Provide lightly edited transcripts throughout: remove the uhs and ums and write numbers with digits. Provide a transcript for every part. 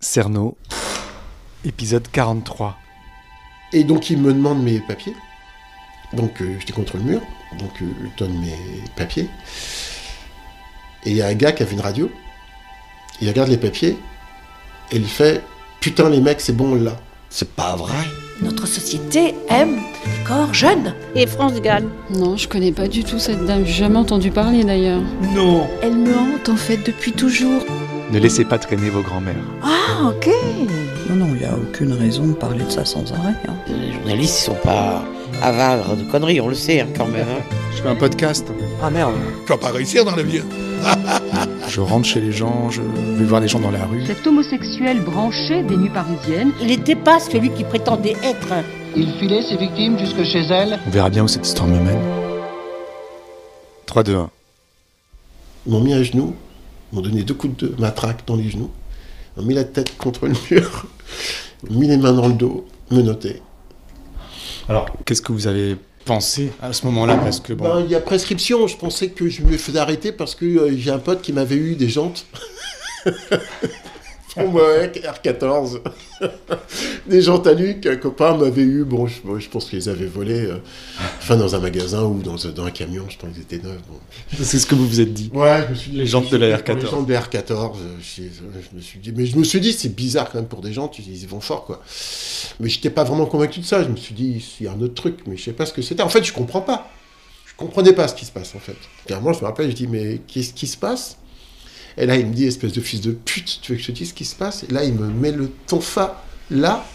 Cerno, épisode 43. Et donc il me demande mes papiers. Donc j'étais contre le mur, donc je donne mes papiers. Et il y a un gars qui avait une radio, il regarde les papiers, et il fait « Putain les mecs, c'est bon, on l'a ». C'est pas vrai. Notre société aime les corps jeunes. Et France Gall. Non, je connais pas du tout cette dame, j'ai jamais entendu parler d'ailleurs. Non. Elle me hante en fait depuis toujours. Ne laissez pas traîner vos grands-mères. Ah, ok. Non, il n'y a aucune raison de parler de ça sans arrêt. Hein. Les journalistes, ils sont pas avares de conneries, on le sait hein, quand même. Hein. Je fais un podcast. Ah merde. Tu vas pas réussir dans la vie. Je rentre chez les gens, je vais voir les gens dans la rue. Cet homosexuel branché des nuits parisiennes. Il n'était pas celui qui prétendait être. Il filait ses victimes jusque chez elles. On verra bien où cette histoire me mène. 3, 2, 1. Ils m'ont mis à genoux, ils m'ont donné 2 coups de matraque dans les genoux, ils m'ont mis la tête contre le mur, ils m'ont mis les mains dans le dos, menotté. Alors, qu'est-ce que vous avez pensé à ce moment-là? Parce que bon... Il y a prescription, je pensais que je me faisais arrêter parce que j'ai un pote qui m'avait eu des jantes. R14. Des jantes à Luc, un copain m'avait eu, je pense qu'ils avaient volé, dans un magasin ou dans un camion, je pense qu'ils étaient neufs. Bon. C'est ce que vous vous êtes dit. Ouais, je me suis dit, les jantes de la R14. Les jantes de la R14, je me suis dit, c'est bizarre quand même pour des gens, ils vont fort, quoi. Mais j'étais pas vraiment convaincu de ça, je me suis dit, il y a un autre truc, mais je sais pas ce que c'était. En fait, je comprends pas. Je comprenais pas ce qui se passe, en fait. Carrément, je me rappelle, je dis, mais qu'est-ce qui se passe? Et là, il me dit, espèce de fils de pute, tu veux que je te dise ce qui se passe? Et là, il me met le tonfa là,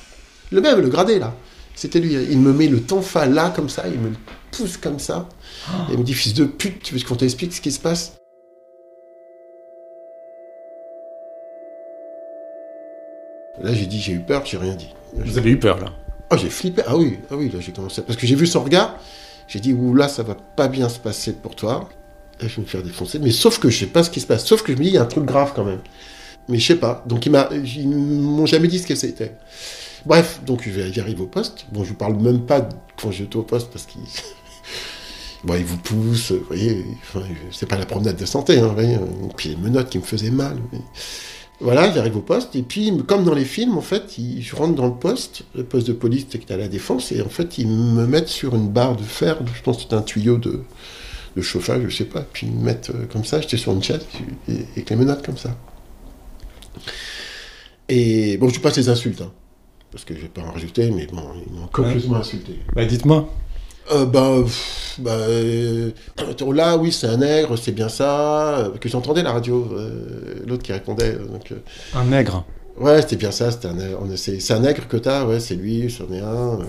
le même, le gradé là. C'était lui, il me met le tonfa là, comme ça, il me le pousse comme ça. Et il me dit, fils de pute, tu veux qu'on t'explique ce qui se passe? Là, j'ai dit, j'ai eu peur, j'ai rien dit. Vous avez eu peur, là? Oh, j'ai flippé, ah oui, là, j'ai commencé. Parce que j'ai vu son regard, j'ai dit, là, ça va pas bien se passer pour toi. Là, je vais me faire défoncer, mais sauf que je sais pas ce qui se passe. Sauf que je me dis, il y a un truc grave quand même. Mais je sais pas. Donc, ils m'ont jamais dit ce que c'était. Bref, donc j'arrive au poste. Bon, je vous parle même pas quand j'étais au poste parce qu'ils ils vous poussent, vous voyez. C'est pas la promenade de santé, hein, vous voyez. Et puis les menottes qui me faisaient mal. Mais... Voilà, j'arrive au poste. Et puis, comme dans les films, en fait, je rentre dans le poste de police qui est à la Défense. Et en fait, ils me mettent sur une barre de fer. Je pense que c'est un tuyau de chauffage, je sais pas, puis ils me mettent comme ça, j'étais sur une chaise, et avec les menottes comme ça. Et bon, je passe les insultes, hein, parce que je vais pas en rajouter, mais bon, ils m'ont complètement insulté. Dites-moi. Là, oui, c'est un nègre, c'est bien ça, que j'entendais la radio, l'autre qui répondait. Un nègre? Ouais, c'était bien ça, c'est un nègre que t'as, ouais, c'est lui, c'en est un.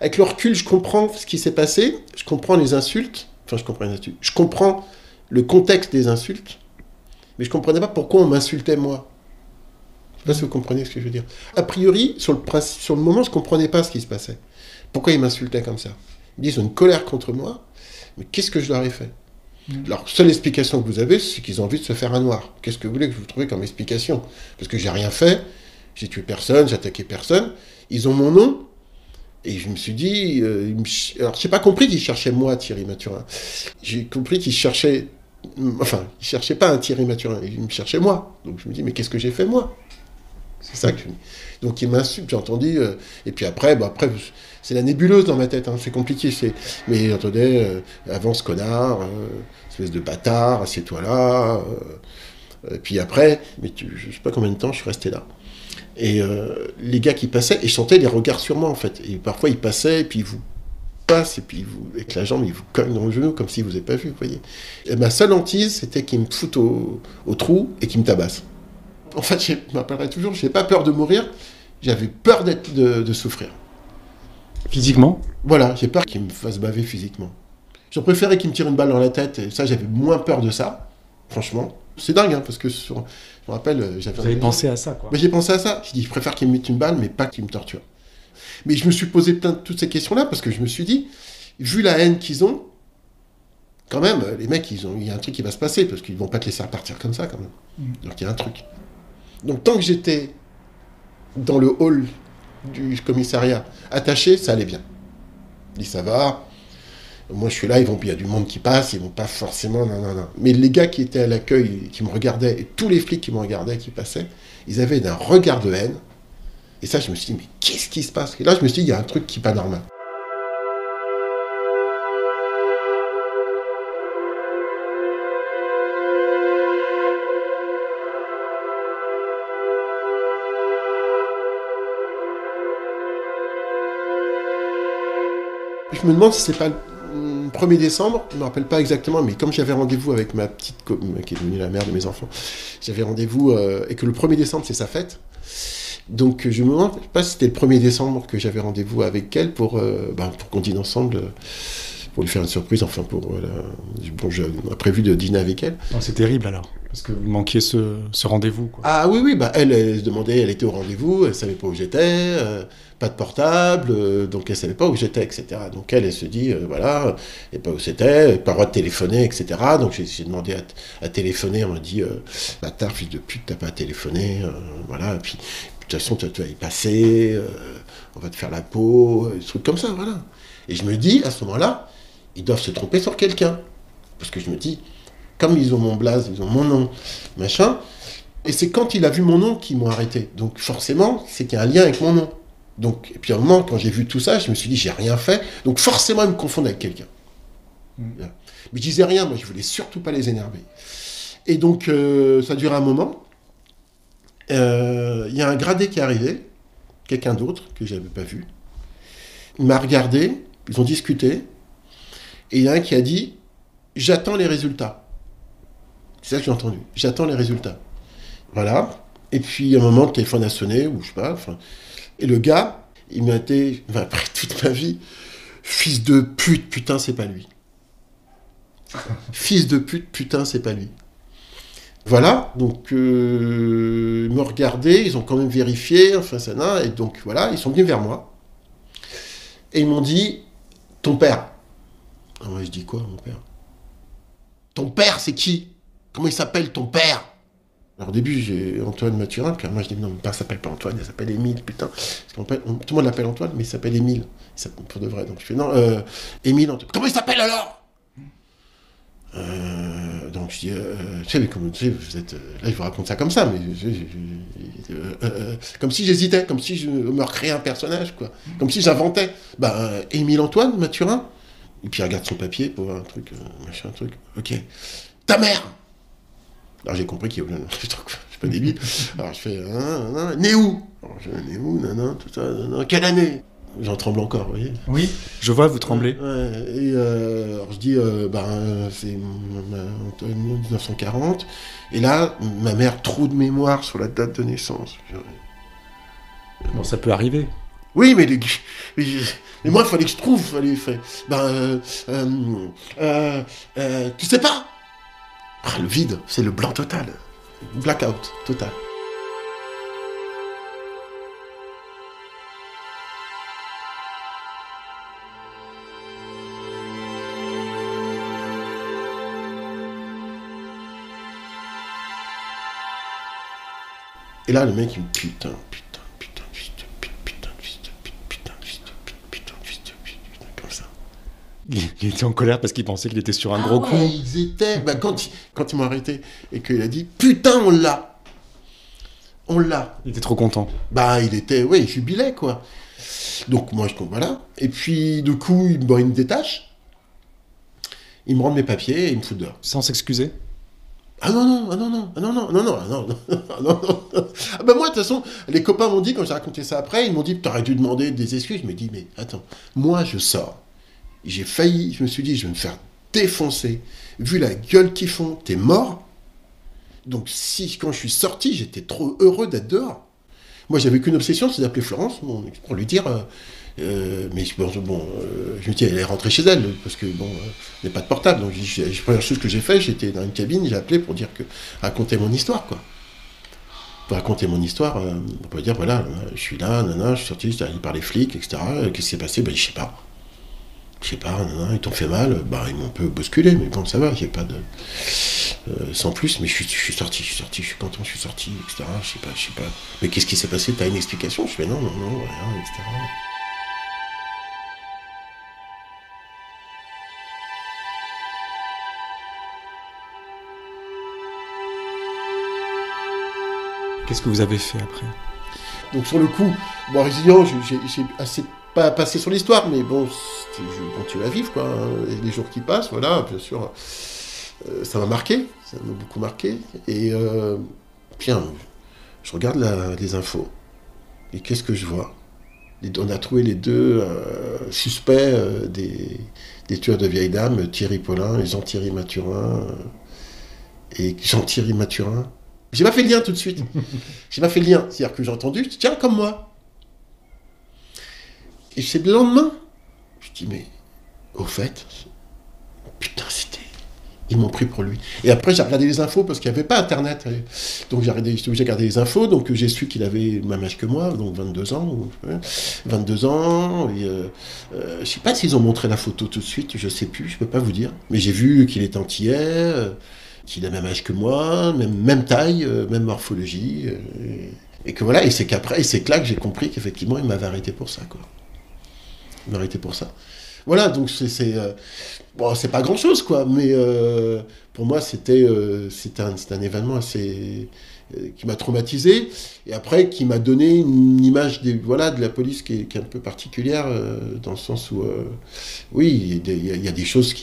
Avec le recul, je comprends ce qui s'est passé, je comprends les insultes. Enfin, je comprends le contexte des insultes, mais je comprenais pas pourquoi on m'insultait moi. Je sais pas si vous comprenez ce que je veux dire. A priori, sur le moment, je comprenais pas ce qui se passait. Pourquoi ils m'insultaient comme ça? Ils disent, ils ont une colère contre moi, mais qu'est-ce que je leur ai fait? Alors, seule explication que vous avez, c'est qu'ils ont envie de se faire un noir. Qu'est-ce que vous voulez que je vous trouve comme explication? Parce que j'ai rien fait, j'ai tué personne, j'ai attaqué personne. Ils ont mon nom. Et je me suis dit... alors, j'ai pas compris qu'ils cherchaient moi, Thierry Mathurin. J'ai compris qu'ils cherchaient... Enfin, ils cherchaient pas un Thierry Mathurin, ils me cherchaient moi. Donc je me dis, mais qu'est-ce que j'ai fait, moi? C'est ça que je me dis. Donc ils m'insultent, j'ai entendu... et puis après, c'est la nébuleuse dans ma tête, hein, c'est compliqué. Mais j'entendais, avance connard, espèce de bâtard, assieds-toi là. Et puis après, je sais pas combien de temps je suis resté là. Et les gars qui passaient, et je sentais les regards sur moi en fait. Et parfois ils passaient, et puis ils vous passent, et puis avec la jambe, ils vous cognent dans le genou, comme s'ils vous avaient pas vu, vous voyez. Et ma seule hantise, c'était qu'ils me foutent au trou et qu'ils me tabassent. En fait, je m'appellerai toujours, j'ai pas peur de mourir, j'avais peur de souffrir. Physiquement? Voilà, j'ai peur qu'ils me fassent baver physiquement. J'aurais préféré qu'ils me tirent une balle dans la tête, et ça, j'avais moins peur de ça, franchement. C'est dingue, hein, parce que je me rappelle... Vous avez pensé à ça, quoi. Mais j'ai pensé à ça. J'ai dit, je préfère qu'ils me mettent une balle, mais pas qu'ils me torturent. Mais je me suis posé toutes ces questions-là, parce que je me suis dit, vu la haine qu'ils ont, quand même, les mecs, il y a un truc qui va se passer, parce qu'ils vont pas te laisser repartir comme ça, quand même. Donc il y a un truc. Donc tant que j'étais dans le hall du commissariat, attaché, ça allait bien. Je dis, ça va. Moi, je suis là, il y a du monde qui passe, ils vont pas forcément... Non. Mais les gars qui étaient à l'accueil, qui me regardaient, et tous les flics qui me regardaient, qui passaient, ils avaient un regard de haine. Et ça, je me suis dit, mais qu'est-ce qui se passe? Et là, je me suis dit, il y a un truc qui n'est pas normal. Je me demande si c'est pas le 1er décembre, je ne me rappelle pas exactement, mais comme j'avais rendez-vous avec ma petite qui est devenue la mère de mes enfants, j'avais rendez-vous, et que le 1er décembre, c'est sa fête. Donc je me demande pas si c'était le 1er décembre que j'avais rendez-vous avec elle pour qu'on dîne ensemble, pour lui faire une surprise, enfin j'ai prévu de dîner avec elle. Oh, c'est terrible alors, parce que vous manquiez ce rendez-vous, quoi. Ah oui, elle se demandait, elle était au rendez-vous, elle savait pas où j'étais, pas de portable, donc elle savait pas où j'étais, etc. Donc elle se dit, voilà, elle pas où c'était, pas le droit de téléphoner, etc. Donc j'ai demandé à téléphoner, on m'a dit, bâtard, fils de pute, t'as pas à téléphoner, voilà, et puis de toute façon, tu vas y passer, on va te faire la peau, des trucs comme ça, voilà. Et je me dis, à ce moment-là, ils doivent se tromper sur quelqu'un. Parce que je me dis, comme ils ont mon blaze, ils ont mon nom, machin, et c'est quand il a vu mon nom qu'ils m'ont arrêté. Donc forcément, c'est qu'il y a un lien avec mon nom. Donc, et puis à un moment, quand j'ai vu tout ça, je me suis dit, j'ai rien fait, donc forcément, ils me confondent avec quelqu'un. Mais je disais rien, moi, je voulais surtout pas les énerver. Et donc, ça a duré un moment. Il y a un gradé qui est arrivé, quelqu'un d'autre, que j'avais pas vu. Il m'a regardé, ils ont discuté, et il y a un qui a dit, j'attends les résultats. C'est ça que j'ai entendu. J'attends les résultats. Voilà. Et puis, à un moment, le téléphone a sonné, ou je sais pas, enfin... Et le gars, il m'a été, après toute ma vie, fils de pute, putain, c'est pas lui. Fils de pute, putain, c'est pas lui. Voilà, donc ils m'ont regardé, ils ont quand même vérifié, enfin ça n'a, et donc voilà, ils sont venus vers moi. Et ils m'ont dit, ton père. Ah, moi je dis quoi, mon père? Ton père, c'est qui? Comment il s'appelle ton père? Alors au début, j'ai Antoine Mathurin, puis moi je dis non, mon père s'appelle pas Antoine, il s'appelle Émile, putain. Parce tout le monde l'appelle Antoine, mais il s'appelle Émile. Pour de vrai. Donc je fais non, Émile Antoine. Comment il s'appelle alors? Donc je dis, tu sais, mais comment tu sais, vous êtes. Là, je vous raconte ça comme ça, mais comme si j'hésitais, comme si je me recréais un personnage, quoi. Comme si j'inventais. Émile Antoine Mathurin. Et puis il regarde son papier pour voir un truc, machin, un truc. Ok. Ta mère! Alors j'ai compris qu'il y a je suis pas débile. Alors je fais né où? Alors je né où, tout ça, quelle année? J'en tremble encore, vous voyez. Oui, je vois, vous tremblez. Et alors je dis, c'est 1940. Et là, ma mère, trou de mémoire sur la date de naissance. Bon, ça peut arriver. Oui, mais moi, il fallait que je trouve. Tu sais pas? Le vide, c'est le blanc total. Blackout total. Et là, le mec, il me putain, comme ça. Il était en colère parce qu'il pensait qu'il était sur un gros coup. Ouais, ils étaient... quand ils m'ont arrêté et qu'il a dit « Putain, on l'a !» On l'a. Il était trop content. Il était... Ouais, il jubilait, quoi. Donc, moi, voilà. Et puis, du coup, il me détache. Il me rend mes papiers et il me fout dehors. Sans s'excuser? Ah non. Ah bah moi, de toute façon, les copains m'ont dit, quand j'ai raconté ça après, ils m'ont dit « T'aurais dû demander des excuses. » Je me dis « Mais attends, moi, je sors. » J'ai failli, je me suis dit, je vais me faire défoncer. Vu la gueule qu'ils font, t'es mort. Donc quand je suis sorti, j'étais trop heureux d'être dehors. Moi, j'avais qu'une obsession, c'est d'appeler Florence pour lui dire... je me dis, elle est rentrée chez elle, parce que, elle n'a pas de portable. Donc, la première chose que j'ai fait, j'étais dans une cabine, j'ai appelé pour dire raconter mon histoire, quoi. Pour raconter mon histoire, pour dire, voilà, je suis là, je suis sorti, j'étais arrivé par les flics, etc. Qu'est-ce qui s'est passé? Je sais pas. Ils t'ont fait mal, ils m'ont un peu bousculé, mais bon, ça va, j'ai pas de... sans plus, mais je suis sorti, je suis content, je suis sorti, etc. Je sais pas. Mais qu'est-ce qui s'est passé? T'as une explication? Je fais non, rien, etc. « 」 « 」 « 」 « 」 « 」 « 」 « 」 « 」 « 」 « 」 « 」 « 」 « 」 « 」 « 」 « 」 « 」 « 」 « 」 « 」 « 」 « 」 « 」 « 」 « 」 « 」 « 」 « 」 « 」 « Qu'est-ce que vous avez fait après? Donc sur le coup, bon, résilient, j'ai assez pas passé sur l'histoire, mais bon, je continue à vivre, quoi. Hein. Les jours qui passent, voilà, bien sûr, ça m'a marqué, ça m'a beaucoup marqué. Et bien, je regarde les infos, et qu'est-ce que je vois? On a trouvé les deux suspects des tueurs de vieilles dames, Thierry Paulin et Jean-Thierry Mathurin. J'ai pas fait le lien tout de suite. C'est-à-dire que j'ai entendu, tiens, comme moi. Et c'est le lendemain. Je dis, mais au fait, putain, ils m'ont pris pour lui. Et après, j'ai regardé les infos parce qu'il n'y avait pas Internet. Donc j'étais obligé de regarder les infos. Donc j'ai su qu'il avait le même âge que moi, donc 22 ans. 22 ans. Et, je sais pas s'ils ont montré la photo tout de suite, je sais plus, je peux pas vous dire. Mais j'ai vu qu'il est antillais, qu'il a le même âge que moi, même taille, même morphologie. Et que voilà, et c'est là que j'ai compris qu'effectivement, il m'avait arrêté pour ça, quoi. Il m'a arrêté pour ça. Voilà, donc bon, c'est pas grand-chose, quoi, mais pour moi, c'était un événement assez qui m'a traumatisé, et après, qui m'a donné une image de la police qui est un peu particulière, dans le sens où, oui, il y a des choses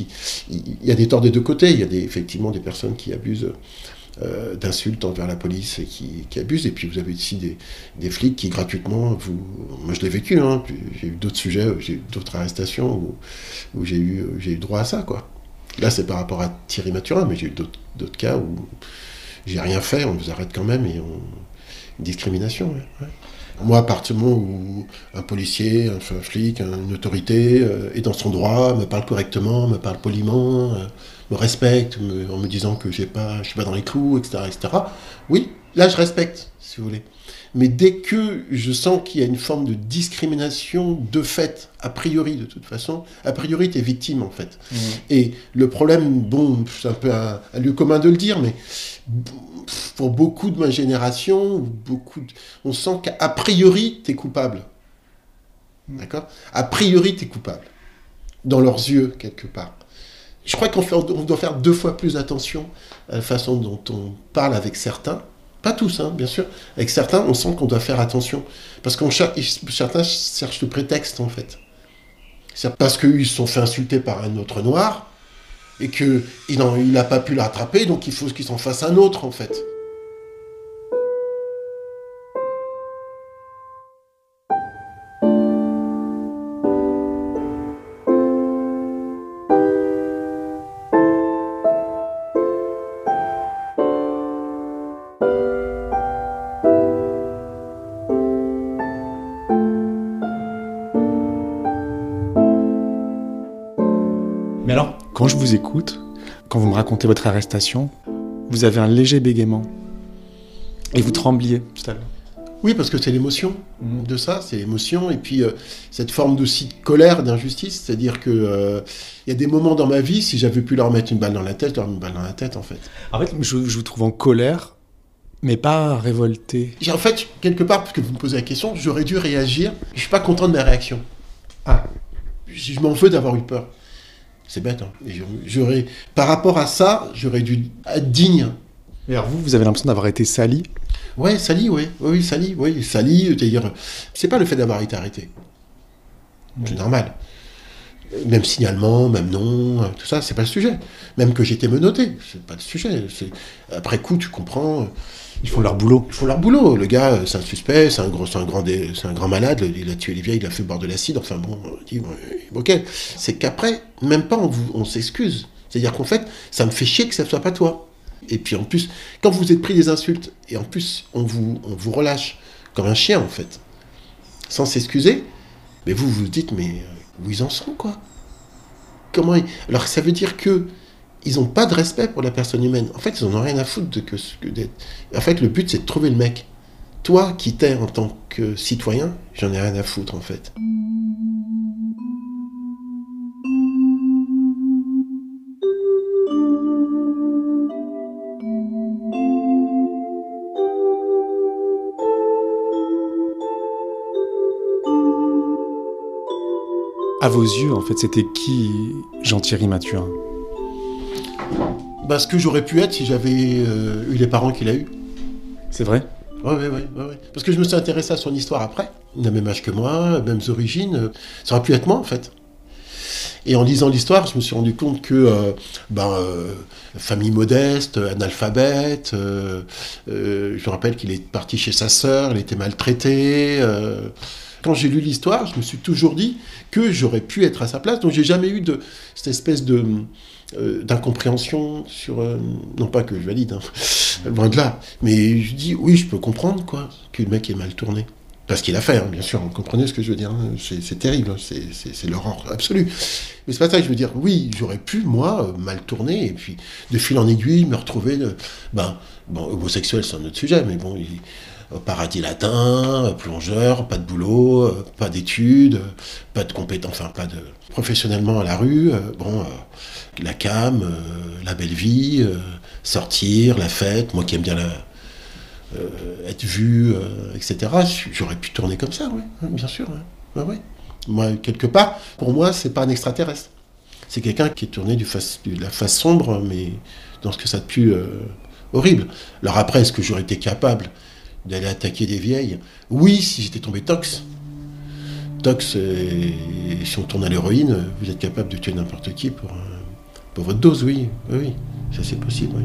il y a des torts des deux côtés, il y a effectivement des personnes qui abusent d'insultes envers la police et qui abusent, et puis vous avez aussi des flics qui gratuitement moi je l'ai vécu, hein, j'ai eu d'autres sujets, j'ai eu d'autres arrestations où j'ai eu droit à ça, quoi. Là c'est par rapport à Thierry Mathurin, mais j'ai eu d'autres cas où j'ai rien fait, on vous arrête quand même, et une discrimination, ouais. Moi, à partir du moment où un policier, un flic, une autorité est dans son droit, me parle correctement, me parle poliment, me respecte, en me disant que je suis pas dans les clous, etc., oui, là je respecte, si vous voulez. Mais dès que je sens qu'il y a une forme de discrimination de fait, a priori, de toute façon, a priori, t'es victime, en fait. Mmh. Et le problème, bon, c'est un peu un lieu commun de le dire, mais pour beaucoup de ma génération, on sent qu'a priori, t'es coupable. D'accord ? A priori, t'es coupable. Dans leurs yeux, quelque part. Je crois qu'on doit faire 2 fois plus attention à la façon dont on parle avec certains. Pas tous, hein, bien sûr. Avec certains, on sent qu'on doit faire attention. Parce que certains cherchent le prétexte, en fait. C'est parce qu'ils se sont fait insulter par un autre noir, et qu'il n'a pas pu l'attraper, donc il faut qu'ils s'en fassent un autre, en fait. Mais alors, quand je vous écoute, quand vous me racontez votre arrestation, vous avez un léger bégaiement. Et vous trembliez tout à l'heure. Oui, parce que c'est l'émotion de ça, c'est l'émotion. Et puis, cette forme aussi de colère, d'injustice. C'est-à-dire que y a des moments dans ma vie, si j'avais pu leur mettre une balle dans la tête, en fait. En fait, je vous trouve en colère, mais pas révolté. En fait, quelque part, parce que vous me posez la question, j'aurais dû réagir. Je suis pas content de ma réaction. Je m'en veux d'avoir eu peur. C'est bête, hein. Par rapport à ça, j'aurais dû être digne. Et alors vous avez l'impression d'avoir été sali ? Ouais, sali, oui. Oui, sali, oui. Sali, c'est-à-dire, c'est pas le fait d'avoir été arrêté. C'est normal. Même signalement, même non, tout ça, c'est pas le sujet. Même que j'étais menotté, c'est pas le sujet. Après coup, tu comprends. Ils font leur boulot. Le gars, c'est un suspect, c'est un grand malade, il a tué les vieilles, il a fait boire de l'acide, enfin bon, ok. C'est qu'après, même pas on s'excuse. C'est-à-dire qu'en fait, ça me fait chier que ça ne soit pas toi. Et puis en plus, quand vous êtes pris des insultes, et en plus, on vous relâche comme un chien, en fait, sans s'excuser, mais vous vous dites, mais où ils en sont, quoi ? Alors ça veut dire que ils n'ont pas de respect pour la personne humaine. En fait, ils n'en ont rien à foutre d'être. En fait, le but, c'est de trouver le mec. Toi, qui t'es en tant que citoyen, j'en ai rien à foutre, en fait. À vos yeux, en fait, c'était qui Jean-Thierry Mathurin ? Ce que j'aurais pu être si j'avais eu les parents qu'il a eu. C'est vrai ? Ouais. Parce que je me suis intéressé à son histoire après. Il a le même âge que moi, mêmes origines. Ça aurait pu être moi, en fait. Et en lisant l'histoire, je me suis rendu compte que famille modeste, analphabète, je me rappelle qu'il est parti chez sa sœur, il était maltraité. Quand j'ai lu l'histoire, je me suis toujours dit que j'aurais pu être à sa place. Donc j'ai jamais eu cette espèce d'incompréhension sur... non pas que je valide, loin de là. Mais je dis, oui, je peux comprendre quoi, que le mec est mal tourné. Parce qu'il a fait, bien sûr, vous comprenez ce que je veux dire, c'est terrible, c'est l'horreur absolue. Mais c'est pas ça que je veux dire, oui, j'aurais pu, moi, mal tourner, et puis de fil en aiguille, me retrouver, homosexuel c'est un autre sujet, mais bon, au paradis latin, plongeur, pas de boulot, pas d'études, pas de compétences, pas de... professionnellement à la rue, la cam, la belle vie, sortir, la fête, moi qui aime bien être vu, etc. J'aurais pu tourner comme ça, oui, bien sûr. Ouais. Moi, quelque part, pour moi, c'est pas un extraterrestre. C'est quelqu'un qui est tourné de la face sombre, mais dans ce que ça a de plus horrible. Alors après, est-ce que j'aurais été capable d'aller attaquer des vieilles? Oui, si j'étais tombé tox. Tox, si on tourne à l'héroïne, vous êtes capable de tuer n'importe qui pour votre dose, oui. Ça c'est possible, oui.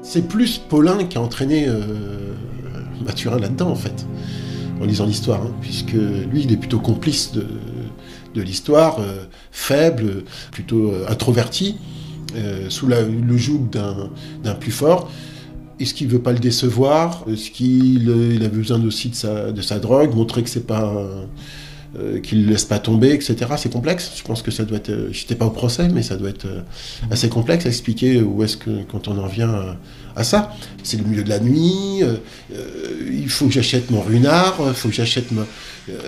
C'est plus Paulin qui a entraîné Mathurin là-dedans, en fait, en lisant l'histoire, puisque lui, il est plutôt complice de l'histoire, faible, plutôt introverti, sous le joug d'un plus fort. Est-ce qu'il ne veut pas le décevoir? Est-ce qu'il a besoin aussi de sa drogue, montrer que c'est pas... qu'il ne le laisse pas tomber, etc. C'est complexe. Je pense que ça doit être... J'étais pas au procès, mais ça doit être assez complexe à expliquer où est-ce que, quand on en vient à ça. C'est le milieu de la nuit, il faut que j'achète mon runard, il faut que j'achète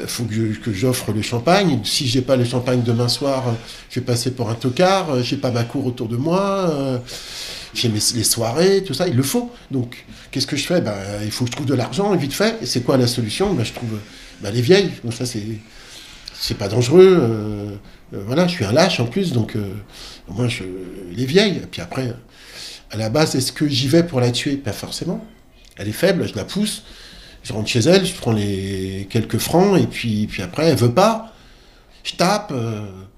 faut que j'offre le champagne. Si j'ai pas le champagne demain soir, je vais passer pour un tocard, j'ai pas ma cour autour de moi, j'ai les soirées, tout ça, il le faut. Donc, qu'est-ce que je fais? Il faut que je trouve de l'argent, vite fait. Et c'est quoi la solution? Je trouve les vieilles. Donc ça, c'est pas dangereux. Voilà, je suis un lâche en plus, donc moi, les vieilles. Et puis après, à la base, est-ce que j'y vais pour la tuer? Pas forcément. Elle est faible, je la pousse, je rentre chez elle, je prends les quelques francs, et puis après, elle veut pas. Je tape.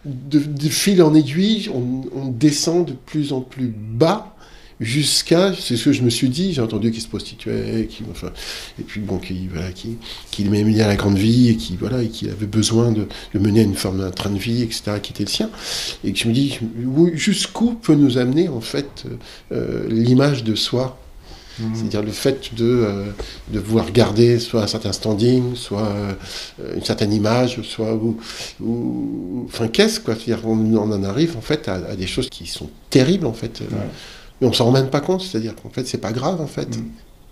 De fil en aiguille, on descend de plus en plus bas, jusqu'à, c'est ce que je me suis dit, j'ai entendu qu'il se prostituait, et puis bon, qu'il aimait bien la grande vie, et qu'il avait besoin de mener une forme d'un train de vie, etc., qui était le sien, et que je me dis, jusqu'où peut nous amener, en fait, l'image de soi, c'est-à-dire le fait de vouloir garder soit un certain standing, soit une certaine image, soit enfin, qu'est-ce, quoi, c'est-à-dire on en arrive, en fait, à des choses qui sont terribles, en fait, mais on s'en rend même pas compte, c'est-à-dire qu'en fait, c'est pas grave, en fait.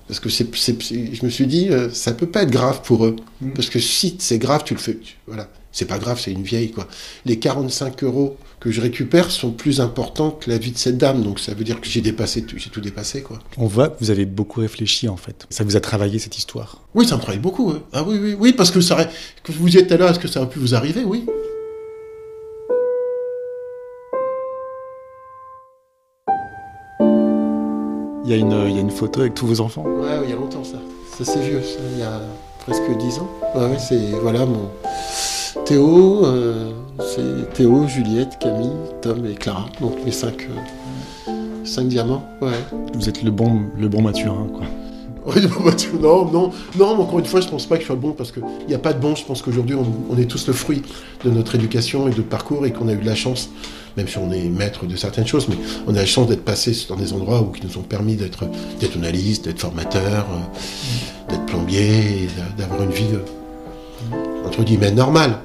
Parce que je me suis dit, ça peut pas être grave pour eux. Parce que si c'est grave, tu le fais. Voilà. C'est pas grave, c'est une vieille, quoi. Les 45 € que je récupère sont plus importants que la vie de cette dame. Donc ça veut dire que j'ai tout dépassé, quoi. On voit que vous avez beaucoup réfléchi, en fait. Ça vous a travaillé, cette histoire? Oui, ça me travaille beaucoup. Ah oui, parce que que vous y êtes là, est-ce que ça aurait pu vous arriver? Oui. Il y a une photo avec tous vos enfants? Ouais, il y a longtemps, ça. Ça, c'est vieux, ça. Il y a presque 10 ans. Ouais, c'est... Voilà, mon... Théo, c'est Théo, Juliette, Camille, Tom et Clara. Donc, mes 5 diamants, ouais. Vous êtes le bon Mathurin, quoi. Oui, non, encore une fois, je pense pas que je sois le bon, parce qu'il n'y a pas de bon. Je pense qu'aujourd'hui, on est tous le fruit de notre éducation et de parcours, et qu'on a eu de la chance, même si on est maître de certaines choses, mais on a la chance d'être passé dans des endroits qui nous ont permis d'être analystes, d'être formateurs, d'être plombiers, et d'avoir une vie, entre guillemets, normale.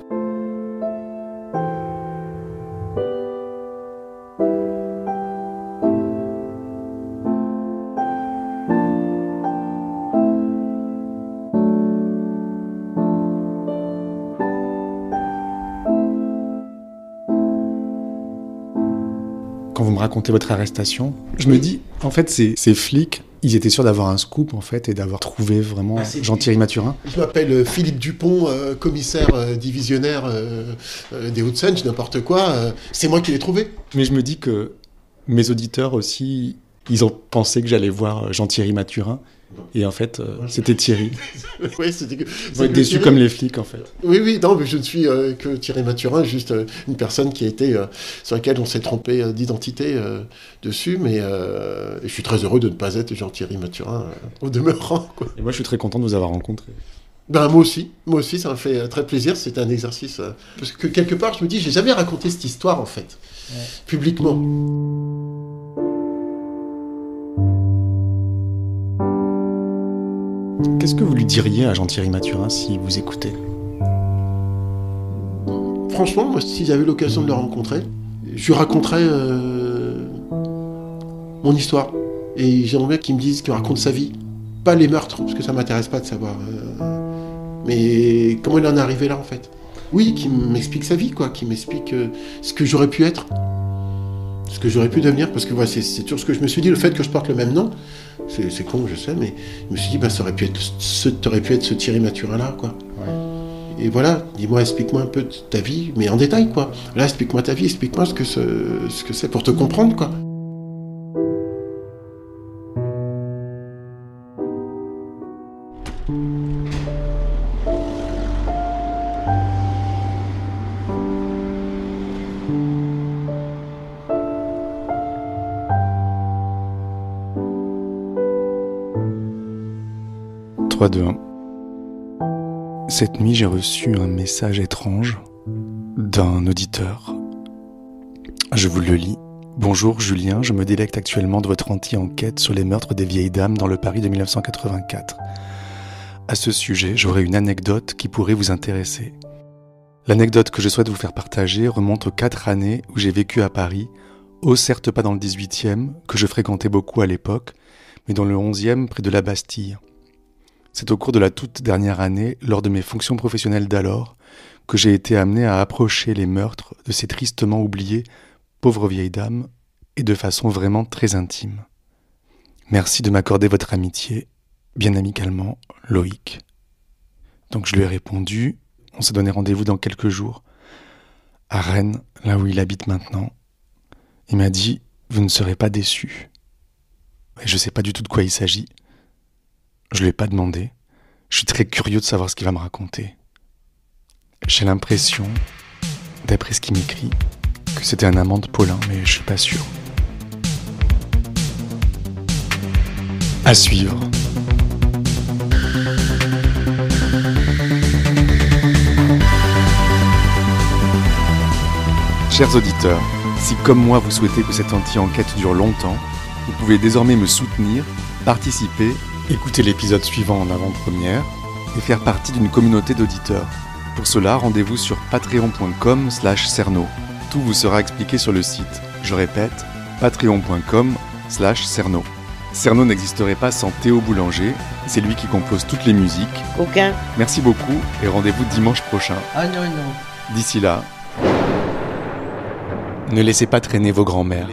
Quand vous me racontez votre arrestation, je me dis, en fait, ces flics, Ils étaient sûrs d'avoir un scoop, en fait, et d'avoir trouvé vraiment Jean-Thierry Mathurin. Je m'appelle Philippe Dupont, commissaire divisionnaire des Hauts-de-Seine, n'importe quoi. C'est moi qui l'ai trouvé. Mais je me dis que mes auditeurs aussi, ils ont pensé que j'allais voir Jean-Thierry Mathurin. Et en fait, c'était Thierry. Oui, c'était ils vont être déçus comme les flics, en fait. Oui, non, mais je ne suis que Thierry Mathurin, juste une personne qui a été, sur laquelle on s'est trompé d'identité dessus, mais je suis très heureux de ne pas être Jean-Thierry Mathurin au demeurant, quoi. Et moi, je suis très content de vous avoir rencontré. Ben, moi aussi, ça me fait très plaisir, c'est un exercice, parce que quelque part, je me dis, j'ai jamais raconté cette histoire, en fait, publiquement. Qu'est-ce que vous lui diriez à Jean-Thierry Mathurin si vous écoutez ? Franchement, moi, si j'avais l'occasion de le rencontrer, je lui raconterais mon histoire. Et j'aimerais qu'il me raconte sa vie. Pas les meurtres, parce que ça m'intéresse pas de savoir. Mais comment il en est arrivé là, en fait. Oui, qu'il m'explique sa vie, quoi. Qu'il m'explique ce que j'aurais pu être. Ce que j'aurais pu devenir. Parce que voilà, c'est toujours ce que je me suis dit, le fait que je porte le même nom. C'est con, je sais, mais je me suis dit, ça aurait pu être ce Thierry Mathurin-là, quoi. Ouais. Et voilà, dis-moi, explique-moi un peu ta vie, mais en détail, quoi. Là, explique-moi ta vie, explique-moi ce que c'est pour te comprendre, quoi. Cette nuit, j'ai reçu un message étrange d'un auditeur. Je vous le lis. Bonjour Julien, je me délecte actuellement de votre anti-enquête sur les meurtres des vieilles dames dans le Paris de 1984. À ce sujet, j'aurais une anecdote qui pourrait vous intéresser. L'anecdote que je souhaite vous faire partager remonte aux 4 années où j'ai vécu à Paris, certes pas dans le 18e, que je fréquentais beaucoup à l'époque, mais dans le 11e, près de la Bastille. C'est au cours de la toute dernière année, lors de mes fonctions professionnelles d'alors, que j'ai été amené à approcher les meurtres de ces tristement oubliées pauvres vieilles dames, et de façon vraiment très intime. Merci de m'accorder votre amitié, bien amicalement, Loïc. Donc je lui ai répondu, on s'est donné rendez-vous dans quelques jours, à Rennes, là où il habite maintenant. Il m'a dit, vous ne serez pas déçus. Et je ne sais pas du tout de quoi il s'agit. Je ne lui ai pas demandé. Je suis très curieux de savoir ce qu'il va me raconter. J'ai l'impression, d'après ce qu'il m'écrit, que c'était un amant de Paulin, mais je suis pas sûr. À suivre. Chers auditeurs, si comme moi vous souhaitez que cette anti-enquête dure longtemps, vous pouvez désormais me soutenir, participer, écouter l'épisode suivant en avant-première et faire partie d'une communauté d'auditeurs. Pour cela, rendez-vous sur patreon.com/Cerno. Tout vous sera expliqué sur le site. Je répète, patreon.com/Cerno. Cerno n'existerait pas sans Théo Boulanger, c'est lui qui compose toutes les musiques. Aucun. Merci beaucoup et rendez-vous dimanche prochain. Ah non. D'ici là, ne laissez pas traîner vos grands-mères.